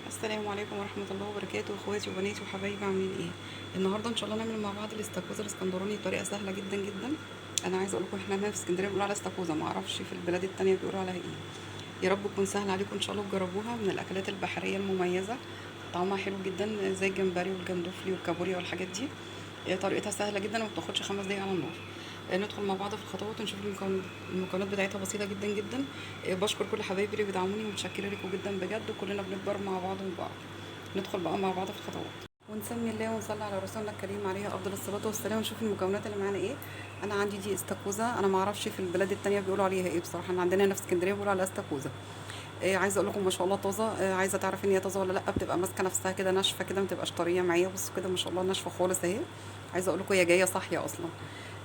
السلام عليكم ورحمة الله وبركاته، اخواتي وبناتي وحبايبي، عاملين ايه؟ النهارده ان شاء الله نعمل مع بعض الاستاكوزا الاسكندراني بطريقه سهله جدا جدا. انا عايزه اقول لكم احنا هنا في اسكندريه بنقول على استاكوزا، ما اعرفش في البلاد التانية بيقولوا عليها ايه. يا رب تكون سهله عليكم ان شاء الله تجربوها. من الاكلات البحريه المميزه، طعمها حلو جدا زي الجمبري والجندوفلي والكابوريا والحاجات دي. طريقتها سهله جدا وما بتاخدش 5 دقايق على النار. ندخل مع بعض في الخطوات ونشوف المكونات بتاعتها بسيطه جدا جدا. بشكر كل حبايبي اللي بيدعموني ومتشكره لكم جدا بجد، وكلنا بنكبر مع بعض وبعض. ندخل بقى مع بعض في الخطوات ونسمي الله ونصلي على رسولنا الكريم عليه افضل الصلاه والسلام، ونشوف المكونات اللي معانا ايه. انا عندي دي استاكوزا، انا ما اعرفش في البلاد التانية بيقولوا عليها ايه بصراحه. احنا عندنا هنا في اسكندريه بيقولوا عليها استاكوزا. عايزه اقول لكم ما شاء الله طازه. عايزه تعرفي ان هي طازه ولا لا، بتبقى ماسكه نفسها كده ناشفه كده، ما تبقاش طريه معايا. بصوا كده ما شاء الله ناشفه خالص اهي. عايزه اقول لكم هي جايه صاحيه اصلا.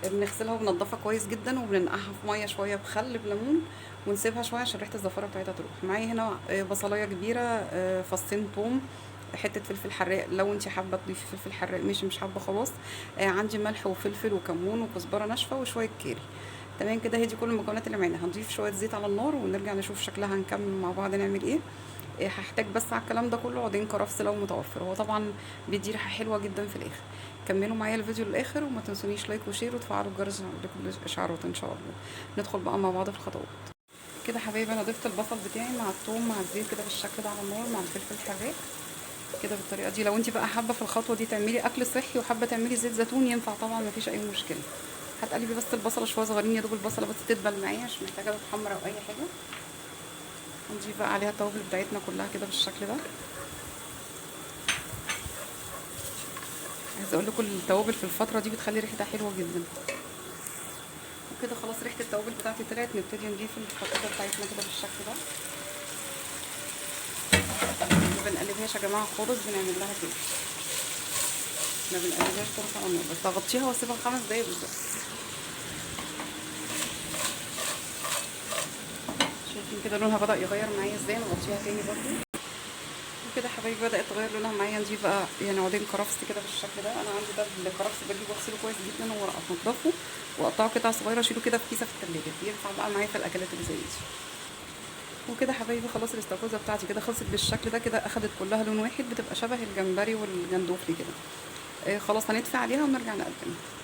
بنغسلها وبنضفها كويس جدا وبننقعها في ميه شويه بخل بليمون، ونسيبها شويه عشان ريحه الزفاره بتاعتها تروح. معايا هنا بصلايه كبيره، فصين توم، حته فلفل حراق لو انت حابه تضيفي فلفل حراق ماشي، مش حابه خلاص. عندي ملح وفلفل وكمون وكزبره ناشفه وشويه كيري. تمام كده، هي دي كل المكونات اللي معانا. هنضيف شويه زيت على النار ونرجع نشوف شكلها، هنكمل مع بعض نعمل ايه. هحتاج بس على الكلام ده كله عودين كرفس لو متوفر، هو طبعا بيدي ريحه حلوه جدا في الاخر. كملوا معايا الفيديو للاخر وما تنسونيش لايك وشير وتفعلوا الجرس لكل الاشعارات ان شاء الله. ندخل بقى مع بعض في الخطوات. كده حبايبي انا ضفت البصل بتاعي مع الثوم مع الزيت كده بالشكل ده على النار مع الفلفل الحراق كده بالطريقه دي. لو انت بقى حابه في الخطوه دي تعملي اكل صحي وحابه تعملي زيت زيتون ينفع طبعا، مفيش اي مشكله. هتقلبي بس البصله شويه صغيرين يا دوب البصله بس تدبل معايا، مش محتاجه تتحمر او اي حاجه. هنضيف بقى عليها التوابل بتاعتنا كلها كده بالشكل ده. عايزه اقول لكم التوابل في الفتره دي بتخلي ريحتها حلوه جدا. وكده خلاص ريحه التوابل بتاعتي طلعت، نبتدي نضيف الخلطه بتاعتنا كده بالشكل ده. ما بنقلبهاش يا جماعه خالص، بنعمل لها كده، ما بنقلبهاش خالص على النار، بس هغطيها واسيبها 5 دقايق بالظبط. شايفين كده لونها بدأ يغير معايا ازاي، نغطيها تاني برضو. وكده حبايبي بدأت تغير لونها معايا، نضيف بقى يعني عودين كرفس كده بالشكل ده. انا عندي ده الكرفس بجيبه واغسله كويس جدا وانضفه واقطعه قطع صغيره، اشيله كده في كيسه في التلاجة، ينفع بقى معايا في الاكلات اللي زي دي. وكده حبايبي خلاص الاستاكوزا بتاعتي كده خلصت بالشكل ده، كده اخدت كلها لون واحد، بتبقى شبه الجمبري والجندوفلي كده. خلاص هنطفي عليها ونرجع نقدمها.